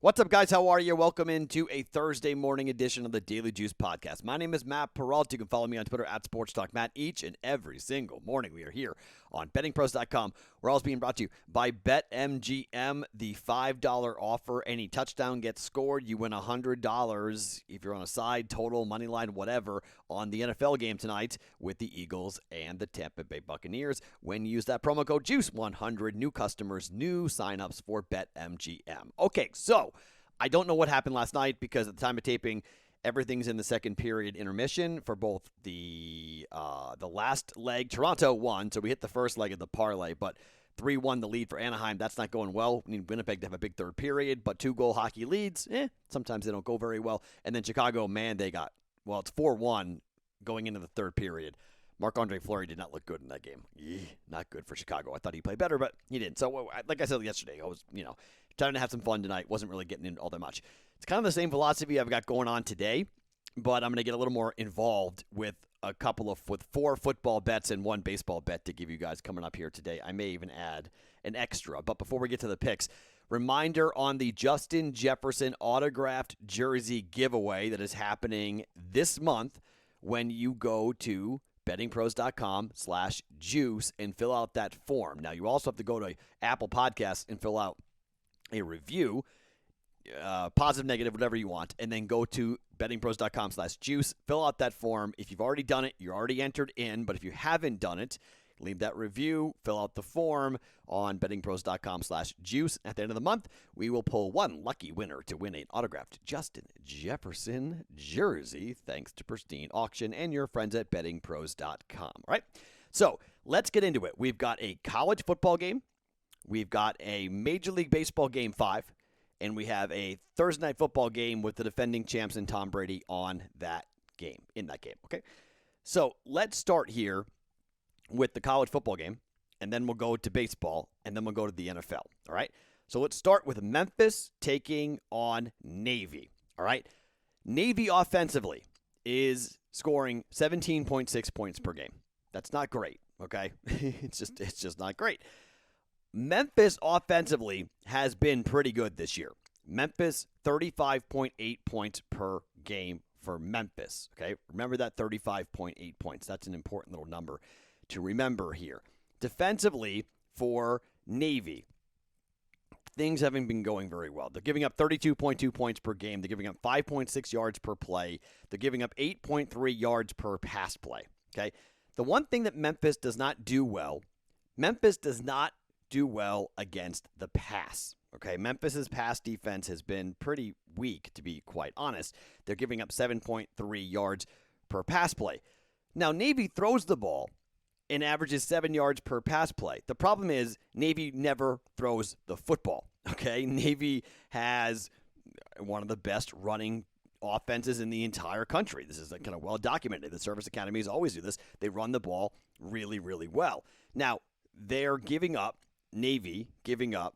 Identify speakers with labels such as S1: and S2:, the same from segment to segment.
S1: What's up, guys? How are you? Welcome into a Thursday morning edition of the Daily Juice Podcast. My name is Matt Perrault. You can follow me on Twitter at SportsTalkMatt. Each and every single morning, we are here on BettingPros.com. We're always being brought to you by BetMGM, the $5 offer. Any touchdown gets scored, you win $100 if you're on a side, total, money line, whatever, on the NFL game tonight with the Eagles and the Tampa Bay Buccaneers. When you use that promo code JUICE100, new customers, new signups for BetMGM. Okay, so I don't know what happened last night because at the time of taping, everything's in the second period intermission for both the last leg. Toronto won, so we hit the first leg of the parlay, but 3-1 the lead for Anaheim. That's not going well. We need Winnipeg to have a big third period, but 2-goal hockey leads, sometimes they don't go very well. And then Chicago, man, it's 4-1 going into the third period. Marc-Andre Fleury did not look good in that game. Not good for Chicago. I thought he played better, but he didn't. So, like I said yesterday, I was, trying to have some fun tonight. Wasn't really getting in all that much. It's kind of the same philosophy I've got going on today, but I'm going to get a little more involved with with 4 football bets and 1 baseball bet to give you guys coming up here today. I may even add an extra. But before we get to the picks, reminder on the Justin Jefferson autographed jersey giveaway that is happening this month when you go to bettingpros.com/juice and fill out that form. Now, you also have to go to Apple Podcasts and fill out a review, positive, negative, whatever you want, and then go to bettingpros.com/juice, fill out that form. If you've already done it, you're already entered in, but if you haven't done it, leave that review, fill out the form on bettingpros.com/juice. At the end of the month, we will pull one lucky winner to win an autographed Justin Jefferson jersey, thanks to Pristine Auction and your friends at bettingpros.com. All right, so let's get into it. We've got a college football game. We've got a Major League Baseball Game 5, and we have a Thursday Night Football game with the defending champs and Tom Brady in that game, okay? So let's start here with the college football game, and then we'll go to baseball, and then we'll go to the NFL, all right? So let's start with Memphis taking on Navy, all right? Navy offensively is scoring 17.6 points per game. That's not great, okay? It's just not great. Memphis offensively has been pretty good this year. Memphis, 35.8 points per game for Memphis, okay? Remember that 35.8 points. That's an important little number to remember here. Defensively for Navy, things haven't been going very well. They're giving up 32.2 points per game. They're giving up 5.6 yards per play. They're giving up 8.3 yards per pass play, okay? The one thing that Memphis does not do well against the pass. Okay, Memphis's pass defense has been pretty weak, to be quite honest. They're giving up 7.3 yards per pass play. Now, Navy throws the ball and averages 7 yards per pass play. The problem is Navy never throws the football. Okay, Navy has one of the best running offenses in the entire country. This is kind of well documented. The service academies always do this. They run the ball really, really well. Now, Navy giving up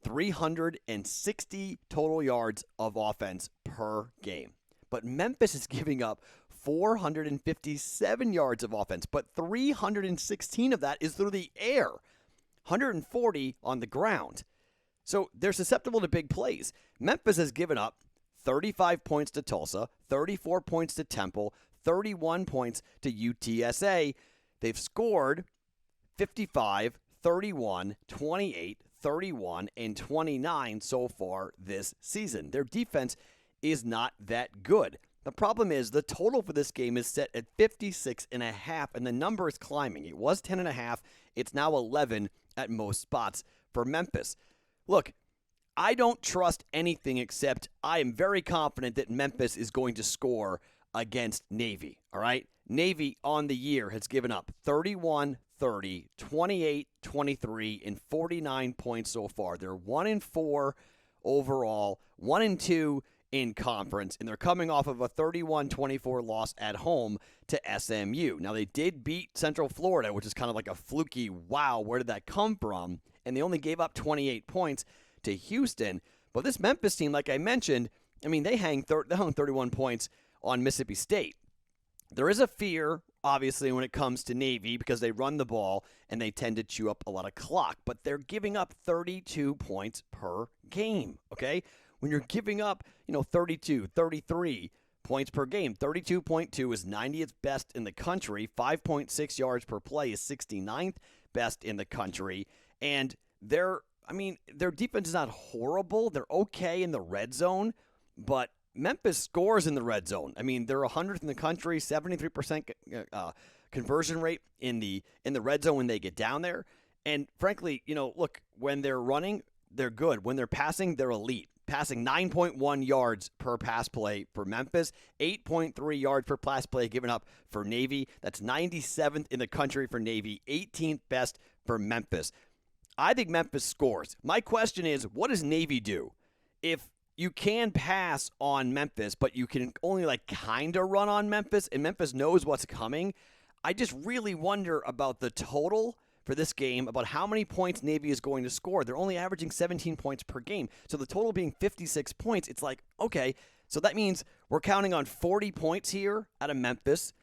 S1: 360 total yards of offense per game. But Memphis is giving up 457 yards of offense, but 316 of that is through the air, 140 on the ground. So they're susceptible to big plays. Memphis has given up 35 points to Tulsa, 34 points to Temple, 31 points to UTSA. They've scored 55, 31, 28, 31, and 29 so far this season. Their defense is not that good. The problem is the total for this game is set at 56.5, and the number is climbing. It was 10.5. It's now 11 at most spots for Memphis. Look, I don't trust anything except I am very confident that Memphis is going to score against Navy, all right? Navy on the year has given up 31, 30, 28, 23, and 49 points so far. They're 1-4 overall, 1-2 in conference, and they're coming off of a 31-24 loss at home to SMU. Now, they did beat Central Florida, which is kind of like a fluky, wow, where did that come from? And they only gave up 28 points to Houston. But this Memphis team, like I mentioned, I mean, they hung 31 points on Mississippi State. There is a fear, obviously, when it comes to Navy because they run the ball and they tend to chew up a lot of clock. But they're giving up 32 points per game, okay? when you're giving up, 32, 33 points per game. 32.2 is 90th best in the country. 5.6 yards per play is 69th best in the country. And their defense is not horrible. They're okay in the red zone, but Memphis scores in the red zone. I mean, they're 100th in the country, 73% conversion rate in the red zone when they get down there. And frankly, look, when they're running, they're good. When they're passing, they're elite. Passing 9.1 yards per pass play for Memphis, 8.3 yards per pass play given up for Navy. That's 97th in the country for Navy, 18th best for Memphis. I think Memphis scores. My question is, what does Navy do? If you can pass on Memphis, but you can only kind of run on Memphis, and Memphis knows what's coming, I just really wonder about the total for this game, about how many points Navy is going to score. They're only averaging 17 points per game. So the total being 56 points, it's like, okay, so that means we're counting on 40 points here out of Memphis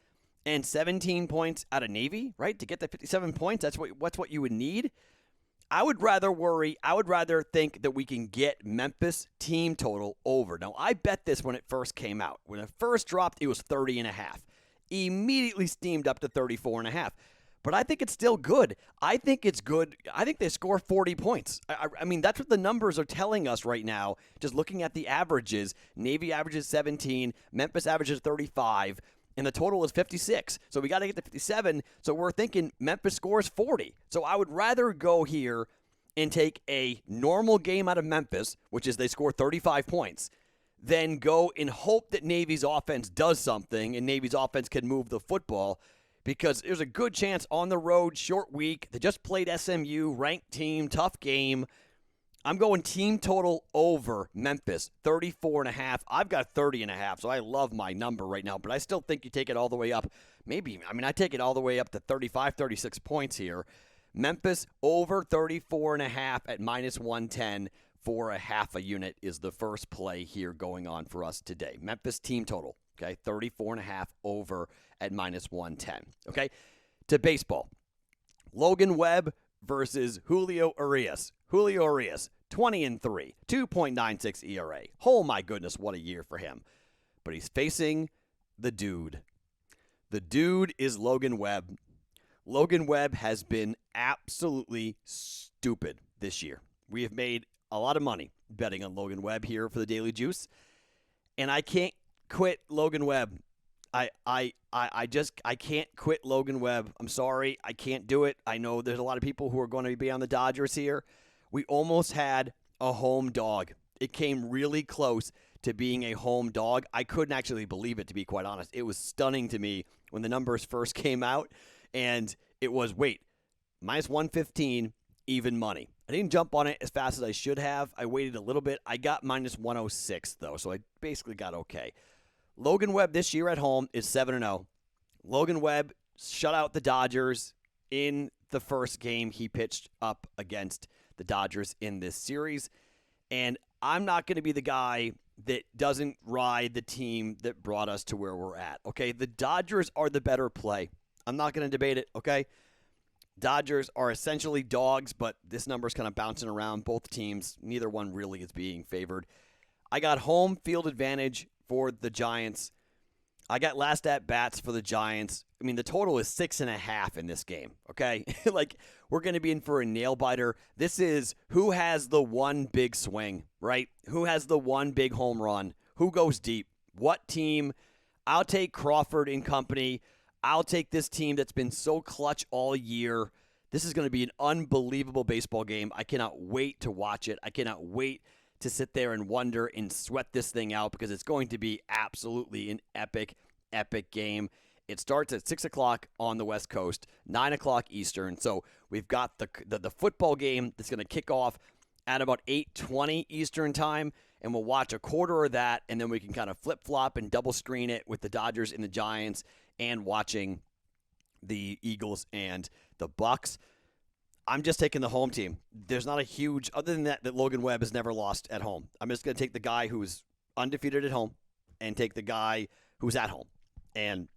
S1: and 17 points out of Navy, right? To get the 57 points, that's what you would need. I would rather think that we can get Memphis team total over. Now, I bet this when it first came out. When it first dropped, it was 30.5. Immediately steamed up to 34.5. But I think it's still good. I think it's good. I think they score 40 points. I mean, that's what the numbers are telling us right now. Just looking at the averages, Navy averages 17, Memphis averages 35, and the total is 56. So we got to get to 57. So we're thinking Memphis scores 40. So I would rather go here and take a normal game out of Memphis, which is they score 35 points, than go and hope that Navy's offense does something and Navy's offense can move the football. Because there's a good chance on the road, short week. They just played SMU, ranked team, tough game. I'm going team total over Memphis, 34.5. I've got 30.5, so I love my number right now. But I still think you take it all the way up. I take it all the way up to 35, 36 points here. Memphis over 34.5 at minus 110 for a half a unit is the first play here going on for us today. Memphis team total. Okay, 34.5 over at minus 110. Okay, to baseball. Logan Webb versus Julio Urias. Julio Urias, 20-3, 2.96 ERA. Oh my goodness, what a year for him. But he's facing the dude. The dude is Logan Webb. Logan Webb has been absolutely stupid this year. We have made a lot of money betting on Logan Webb here for the Daily Juice. And I can't quit Logan Webb. I can't quit Logan Webb. I'm sorry. I can't do it. I know there's a lot of people who are going to be on the Dodgers here. We almost had a home dog. It came really close to being a home dog. I couldn't actually believe it, to be quite honest. It was stunning to me when the numbers first came out, and it was, minus 115, even money. I didn't jump on it as fast as I should have. I waited a little bit. I got minus 106, though, so I basically got okay. Logan Webb this year at home is 7-0. Logan Webb shut out the Dodgers in the first game he pitched up against the Dodgers in this series. And I'm not going to be the guy that doesn't ride the team that brought us to where we're at, okay? The Dodgers are the better play. I'm not going to debate it, okay? Dodgers are essentially dogs, but this number's kind of bouncing around. Both teams, neither one really is being favored. I got home field advantage for the Giants. I got last at bats for the Giants. I mean, the total is 6.5 in this game, okay? We're going to be in for a nail biter. This is who has the one big swing, right? Who has the one big home run? Who goes deep? What team? I'll take Crawford and company. I'll take this team that's been so clutch all year. This is going to be an unbelievable baseball game. I cannot wait to watch it. I cannot wait to sit there and wonder and sweat this thing out because it's going to be absolutely an epic, epic game. It starts at 6 o'clock on the West Coast, 9 o'clock Eastern. So we've got the football game that's going to kick off at about 8:20 Eastern time, and we'll watch a quarter of that, and then we can kind of flip-flop and double screen it with the Dodgers and the Giants and watching the Eagles and the Bucs. I'm just taking the home team. There's not a huge, other than that Logan Webb has never lost at home. I'm just going to take the guy who's undefeated at home and take the guy who's at home. And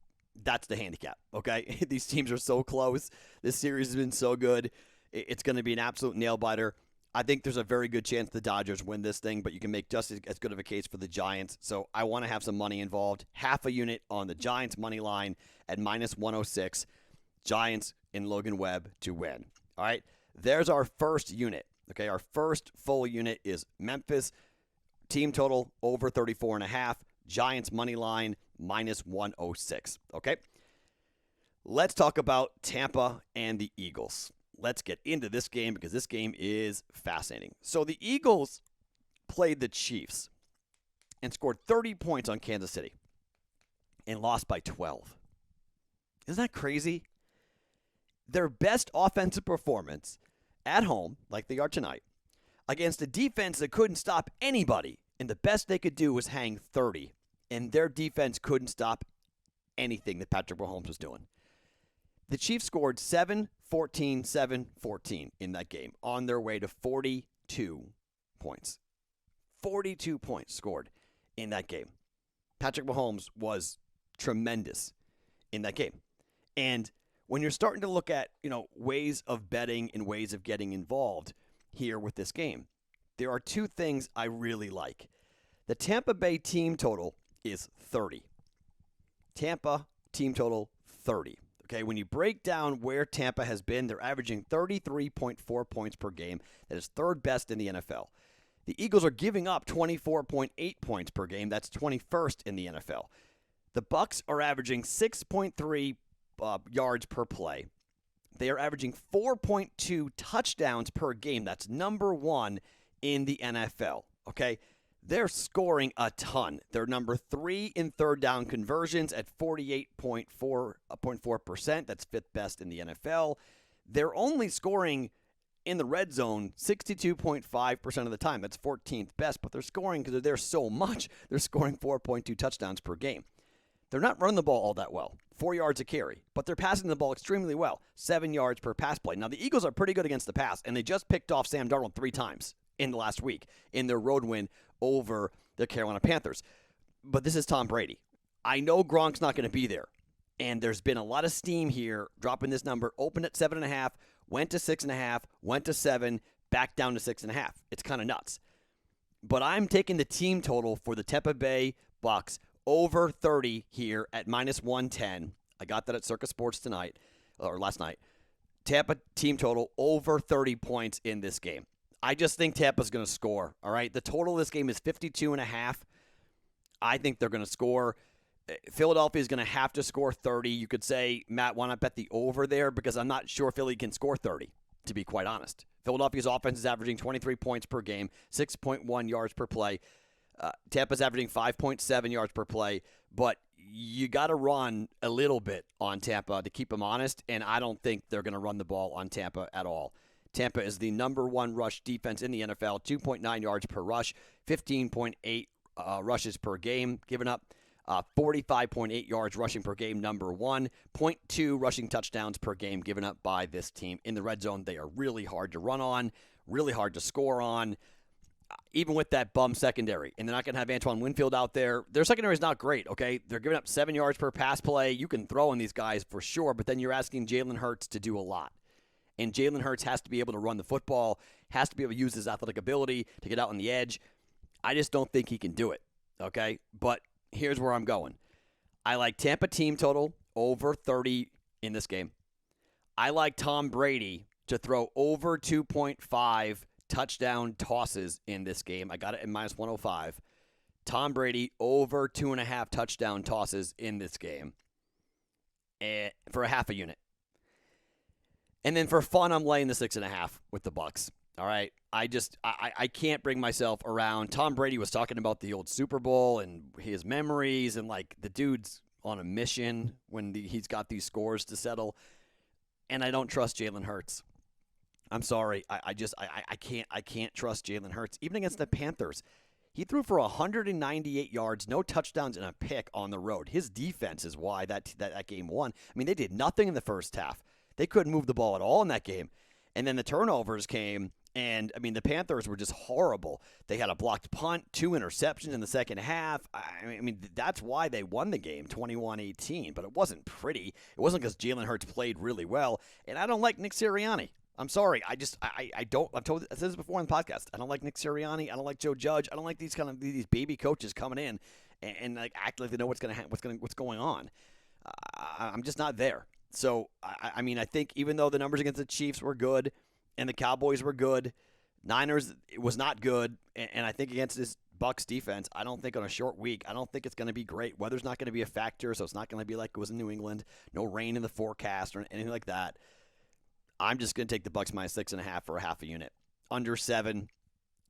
S1: that's the handicap, okay? These teams are so close. This series has been so good. It's going to be an absolute nail-biter. I think there's a very good chance the Dodgers win this thing, but you can make just as good of a case for the Giants. So I want to have some money involved. Half a unit on the Giants money line at minus 106. Giants and Logan Webb to win. All right, there's our first unit. Okay, our first full unit is Memphis. Team total over 34.5. Giants money line minus 106. Okay, let's talk about Tampa and the Eagles. Let's get into this game because this game is fascinating. So the Eagles played the Chiefs and scored 30 points on Kansas City and lost by 12. Isn't that crazy? Their best offensive performance at home, like they are tonight, against a defense that couldn't stop anybody, and the best they could do was hang 30, and their defense couldn't stop anything that Patrick Mahomes was doing. The Chiefs scored 7-14, 7-14 in that game on their way to 42 points. 42 points scored in that game. Patrick Mahomes was tremendous in that game. And when you're starting to look at, ways of betting and ways of getting involved here with this game, there are two things I really like. The Tampa Bay team total is 30. Tampa team total 30. Okay, when you break down where Tampa has been, they're averaging 33.4 points per game. That is third best in the NFL. The Eagles are giving up 24.8 points per game. That's 21st in the NFL. The Bucs are averaging 6.3 yards per play. They are averaging 4.2 touchdowns per game. That's number one in the NFL. Okay, they're scoring a ton. They're number 3 in third down conversions at 48.4%. That's fifth best in the NFL. They're only scoring in the red zone 62.5% of the time. That's 14th best, but they're scoring because they're there so much. They're scoring 4.2 touchdowns per game. They're not running the ball all that well. 4 yards a carry, but they're passing the ball extremely well. 7 yards per pass play. Now, the Eagles are pretty good against the pass, and they just picked off Sam Darnold 3 times in the last week in their road win over the Carolina Panthers. But this is Tom Brady. I know Gronk's not going to be there, and there's been a lot of steam here dropping this number. Opened at 7.5, went to 6.5, went to 7, back down to 6.5. It's kind of nuts. But I'm taking the team total for the Tampa Bay Bucs over 30 here at minus 110. I got that at Circa Sports tonight, or last night. Tampa team total over 30 points in this game. I just think Tampa's going to score, all right? The total of this game is 52.5. I think they're going to score. Philadelphia is going to have to score 30. You could say, Matt, why not bet the over there? Because I'm not sure Philly can score 30, to be quite honest. Philadelphia's offense is averaging 23 points per game, 6.1 yards per play. Tampa's averaging 5.7 yards per play, but you got to run a little bit on Tampa to keep them honest, and I don't think they're going to run the ball on Tampa at all. Tampa is the number one rush defense in the NFL, 2.9 yards per rush, 15.8 rushes per game given up, 45.8 yards rushing per game, number one, 0.2 rushing touchdowns per game given up by this team. In the red zone, they are really hard to run on, really hard to score on, even with that bum secondary. And they're not going to have Antoine Winfield out there. Their secondary is not great, okay? They're giving up 7 yards per pass play. You can throw on these guys for sure, but then you're asking Jalen Hurts to do a lot. And Jalen Hurts has to be able to run the football, has to be able to use his athletic ability to get out on the edge. I just don't think he can do it, okay? But here's where I'm going. I like Tampa team total over 30 in this game. I like Tom Brady to throw over 2.5 touchdown tosses in this game. I got it at minus 105. Tom Brady over 2.5 touchdown tosses in this game for a half a unit. And then for fun, I'm laying the 6.5 with the Bucs. All right. I can't bring myself around. Tom Brady was talking about the old Super Bowl and his memories, and like the dude's on a mission when he's got these scores to settle. And I don't trust Jalen Hurts. I'm sorry. I can't trust Jalen Hurts. Even against the Panthers, he threw for 198 yards, no touchdowns, and a pick on the road. His defense is why that game won. I mean, they did nothing in the first half. They couldn't move the ball at all in that game. And then the turnovers came, and, I mean, the Panthers were just horrible. They had a blocked punt, 2 interceptions in the second half. I mean, that's why they won the game, 21-18. But it wasn't pretty. It wasn't because Jalen Hurts played really well. And I don't like Nick Sirianni. I'm sorry. I don't. I've said this before on the podcast. I don't like Nick Sirianni. I don't like Joe Judge. I don't like these baby coaches coming in and like act like they know what's going on. I'm just not there. So I mean, I think even though the numbers against the Chiefs were good and the Cowboys were good, Niners it was not good, and I think against this Bucs defense, I don't think on a short week, I don't think it's going to be great. Weather's not going to be a factor, so it's not going to be like it was in New England. No rain in the forecast or anything like that. I'm just going to take the Bucs minus 6.5 for a half a unit. Under 7.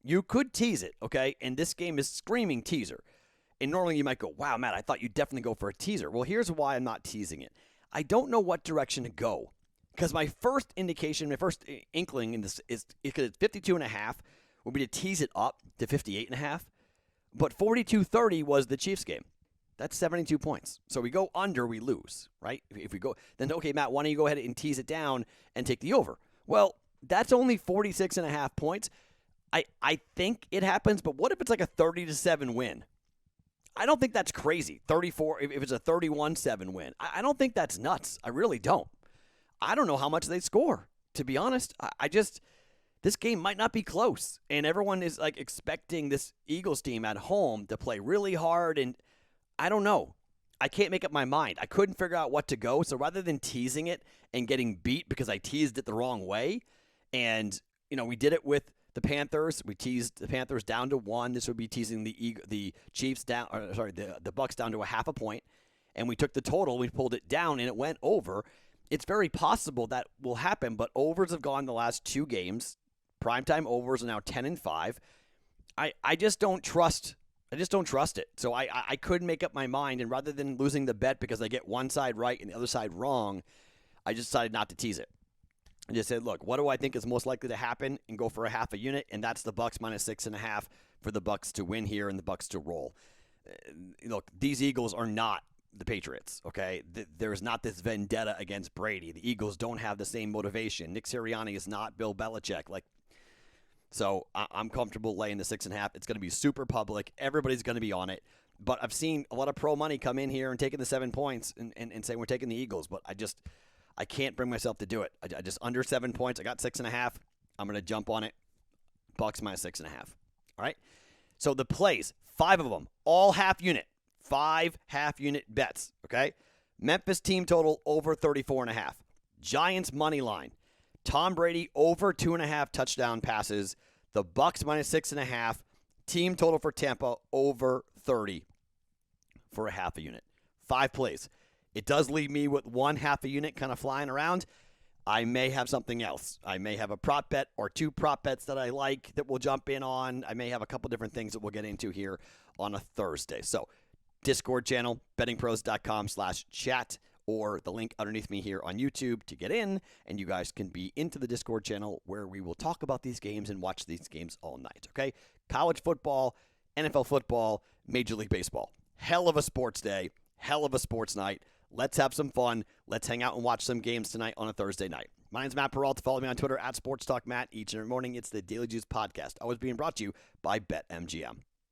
S1: You could tease it, okay? And this game is screaming teaser. And normally you might go, wow, Matt, I thought you'd definitely go for a teaser. Well, here's why I'm not teasing it. I don't know what direction to go. Because my first indication, my first inkling in this is because it's 52.5 would be to tease it up to 58.5. But 42-30 was the Chiefs game. That's 72 points. So we go under, we lose, right? If we go, then okay, Matt, why don't you go ahead and tease it down and take the over? Well, that's only 46.5 points. I think it happens, but what if it's like a 30-7 win? I don't think that's crazy. 34, if it's a 31-7 win. I don't think that's nuts. I really don't. I don't know how much they score, to be honest. This game might not be close. And everyone is like expecting this Eagles team at home to play really hard, and I don't know. I can't make up my mind. I couldn't figure out what to go. So rather than teasing it and getting beat because I teased it the wrong way, and we did it with the Panthers. We teased the Panthers down to 1. This would be teasing the Chiefs down. The Bucs down to a half a point, and we took the total. We pulled it down, and it went over. It's very possible that will happen, but overs have gone the last 2 games. Primetime overs are now 10-5. I just don't trust. I just don't trust it. So I couldn't make up my mind, and rather than losing the bet because I get one side right and the other side wrong, I just decided not to tease it. I just said, look, what do I think is most likely to happen, and go for a half a unit, and that's the Bucs minus 6.5 for the Bucs to win here and the Bucs to roll. Look, these Eagles are not the Patriots, okay? There's not this vendetta against Brady. The Eagles don't have the same motivation. Nick Sirianni is not Bill Belichick. So I'm comfortable laying the 6.5. It's going to be super public. Everybody's going to be on it. But I've seen a lot of pro money come in here and taking the 7 points and say we're taking the Eagles. But I can't bring myself to do it. I just under 7 points. I got 6.5. I'm going to jump on it. Bucs minus 6.5. All right. So the plays, 5 of them, all half unit. 5 half unit bets. Okay. Memphis team total over 34.5. Giants money line. Tom Brady over 2.5 touchdown passes. The Bucs minus 6.5. Team total for Tampa over 30 for a half a unit. 5 plays. It does leave me with 1 half a unit kind of flying around. I may have something else. I may have a prop bet or 2 prop bets that I like that we'll jump in on. I may have a couple different things that we'll get into here on a Thursday. So Discord channel, bettingpros.com/chat. Or the link underneath me here on YouTube to get in, and you guys can be into the Discord channel where we will talk about these games and watch these games all night, okay? College football, NFL football, Major League Baseball. Hell of a sports day, hell of a sports night. Let's have some fun. Let's hang out and watch some games tonight on a Thursday night. My name's Matt Perrault. Follow me on Twitter @SportsTalkMatt. Each and every morning, it's the Daily Juice Podcast, always being brought to you by BetMGM.